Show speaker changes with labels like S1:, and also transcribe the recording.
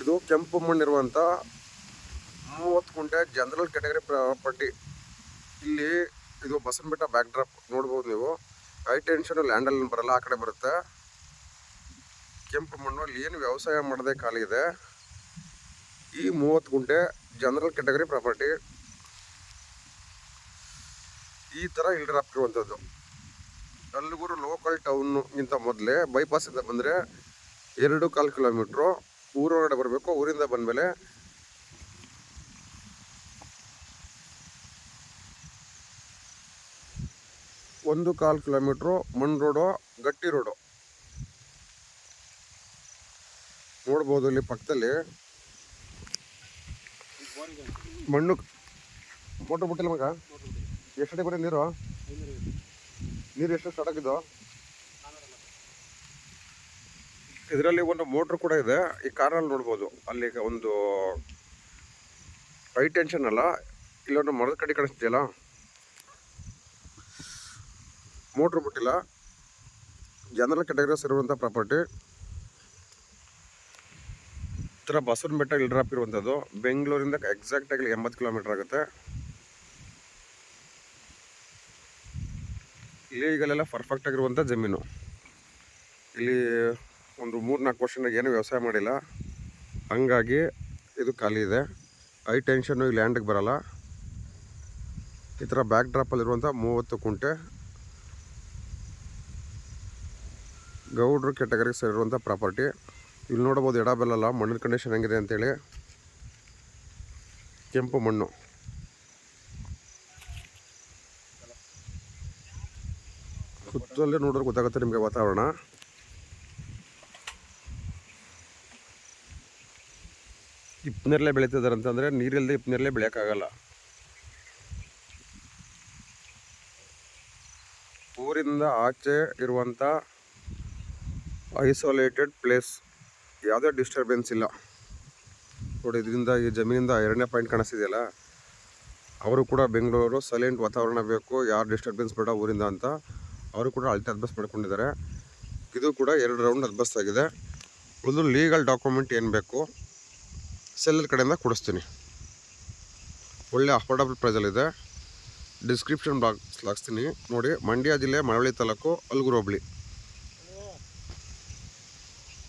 S1: ಇದು ಕೆಂಪು ಮಣ್ಣಿರುವಂಥ 30 ಗುಂಟೆ ಜನರಲ್ ಕ್ಯಾಟಗರಿ ಪ್ರಾಪರ್ಟಿ. ಇಲ್ಲಿ ಇದು ಬಸವನಬೆಟ್ಟ ಬ್ಯಾಕ್ ಡ್ರಾಪ್ ನೋಡ್ಬೋದು ನೀವು. ಹೈ ಟೆನ್ಷನ್ ಲ್ಯಾಂಡಲ್ಲಿ ಬರಲ್ಲ, ಆ ಕಡೆ ಬರುತ್ತೆ. ಕೆಂಪು ಮಣ್ಣು ಅಲ್ಲಿ ಏನು ವ್ಯವಸಾಯ ಮಾಡದೆ ಖಾಲಿ ಇದೆ. ಈ 30 ಗುಂಟೆ ಜನರಲ್ ಕ್ಯಾಟಗರಿ ಪ್ರಾಪರ್ಟಿ ಈ ಥರ ಇಲ್ಡ್ರಾಪ್ ಇರುವಂಥದ್ದು. ಅಲ್ಲಿಗೂರು ಲೋಕಲ್ ಟೌನ್ಗಿಂತ ಮೊದಲೇ ಬೈಪಾಸಿಂದ ಬಂದರೆ 2.25 ಕಿಲೋಮೀಟ್ರು ಊರೊಳಗಡೆ ಬರಬೇಕು. ಊರಿಂದ ಬಂದಮೇಲೆ 1.25 ಕಿಲೋಮೀಟ್ರು ಮಣ್ಣು ರೋಡು, ಗಟ್ಟಿ ರೋಡು ನೋಡ್ಬೋದು. ಇಲ್ಲಿ ಪಕ್ಕದಲ್ಲಿ ಮಣ್ಣು ಮೋಟ್ರ್ ಬಿಟ್ಟಿಲ್ಲ ಮಗ. ಎಷ್ಟಡಿ ಬರೀ ನೀರು ಎಷ್ಟು ಸ್ಟಾರ್ಟ್ ಆಗಿದ್ದು? ಇದರಲ್ಲಿ ಒಂದು ಮೋಟ್ರ್ ಕೂಡ ಇದೆ. ಈ ಕಾರಲ್ಲಿ ನೋಡ್ಬೋದು. ಅಲ್ಲಿ ಒಂದು ಹೈ ಟೆನ್ಷನ್ ಅಲ್ಲ, ಇಲ್ಲೊಂದು ಮರದ ಕಡೆ ಕಾಣಿಸ್ತಿದೆಯಲ್ಲ, ಮೋಟ್ರ್ ಬಿಟ್ಟಿಲ್ಲ. ಜನರಲ್ ಕ್ಯಾಟಗರಿ ಇರುವಂಥ ಪ್ರಾಪರ್ಟಿ. ಈ ಥರ ಬಸವನಬೆಟ್ಟ ಇಲ್ಡ್ರಾಪ್ ಇರುವಂಥದ್ದು. ಬೆಂಗಳೂರಿಂದ ಎಕ್ಸಾಕ್ಟಾಗಿ 80 ಕಿಲೋಮೀಟರ್ ಆಗುತ್ತೆ. ಈಗಲೆಲ್ಲ ಪರ್ಫೆಕ್ಟ್ ಆಗಿರುವಂಥ ಜಮೀನು. ಇಲ್ಲಿ ಒಂದು 3-4 ವರ್ಷದಿಂದ ಏನು ವ್ಯವಸಾಯ ಮಾಡಿಲ್ಲ, ಹಂಗಾಗಿ ಇದು ಖಾಲಿ ಇದೆ. ಹೈ ಟೆನ್ಷನ್ನು ಈ ಲ್ಯಾಂಡಿಗೆ ಬರಲ್ಲ. ಈ ಥರ ಬ್ಯಾಕ್ ಡ್ರಾಪಲ್ಲಿರುವಂಥ 30 ಗುಂಟೆ ಗೌಡ್ರ ಕ್ಯಾಟಗರಿಗೆ ಸೇರಿರುವಂಥ ಪ್ರಾಪರ್ಟಿ. ಇಲ್ಲಿ ನೋಡ್ಬೋದು ಎಡಬೆಲ್ಲಲ್ಲ ಮಣ್ಣಿನ ಕಂಡೀಷನ್ ಹೆಂಗಿದೆ ಅಂತೇಳಿ. ಕೆಂಪು ಮಣ್ಣು. ಸುತ್ತಲೇ ನೋಡಿದ್ರೆ ಗೊತ್ತಾಗುತ್ತೆ ನಿಮಗೆ ವಾತಾವರಣ. ಹಿಪ್ಪನೇರಳೆ ಬೆಳೀತಿದ್ದಾರೆ ಅಂತಂದರೆ ನೀರಿಲ್ಲದೆ ಹಿಪ್ಪನೇರಳೆ ಬೆಳೆಯೋಕ್ಕಾಗಲ್ಲ. ಊರಿಂದ ಆಚೆ ಇರುವಂಥ ಐಸೋಲೇಟೆಡ್ ಪ್ಲೇಸ್, ಯಾವುದೇ ಡಿಸ್ಟರ್ಬೆನ್ಸ್ ಇಲ್ಲ ನೋಡಿ. ಇದರಿಂದ ಈ ಜಮೀನಿಂದ 2ನೇ ಪಾಯಿಂಟ್ ಕಾಣಿಸ್ತಿದೆಯಲ್ಲ, ಅವರು ಕೂಡ ಬೆಂಗಳೂರು ಸೈಲೆಂಟ್ ವಾತಾವರಣ ಬೇಕು, ಯಾರು ಡಿಸ್ಟರ್ಬೆನ್ಸ್ ಬೇಡ ಊರಿಂದ ಅಂತ ಅವರು ಕೂಡ ಅಳತೆ ಅದ್ಬಸ್ ಮಾಡ್ಕೊಂಡಿದ್ದಾರೆ. ಇದು ಕೂಡ 2 ರೌಂಡ್ ಅದ್ಬಸ್ ಆಗಿದೆ. ಒಂದು ಲೀಗಲ್ ಡಾಕ್ಯುಮೆಂಟ್ ಏನು ಬೇಕು ಸೆಲ್ಲರ್ ಕಡೆಯಿಂದ ಕೊಡಿಸ್ತೀನಿ. ಒಳ್ಳೆ ಅಫೋರ್ಡಬಲ್ ಪ್ರೈಸಲ್ಲಿದೆ. ಡಿಸ್ಕ್ರಿಪ್ಷನ್ ಬಾಕ್ಸ್ ಹಾಕ್ಸ್ತೀನಿ ನೋಡಿ. ಮಂಡ್ಯ ಜಿಲ್ಲೆ ಮಳವಳ್ಳಿ ತಾಲೂಕು, ಅಲ್ಗೂರು ಹೋಬಳಿ.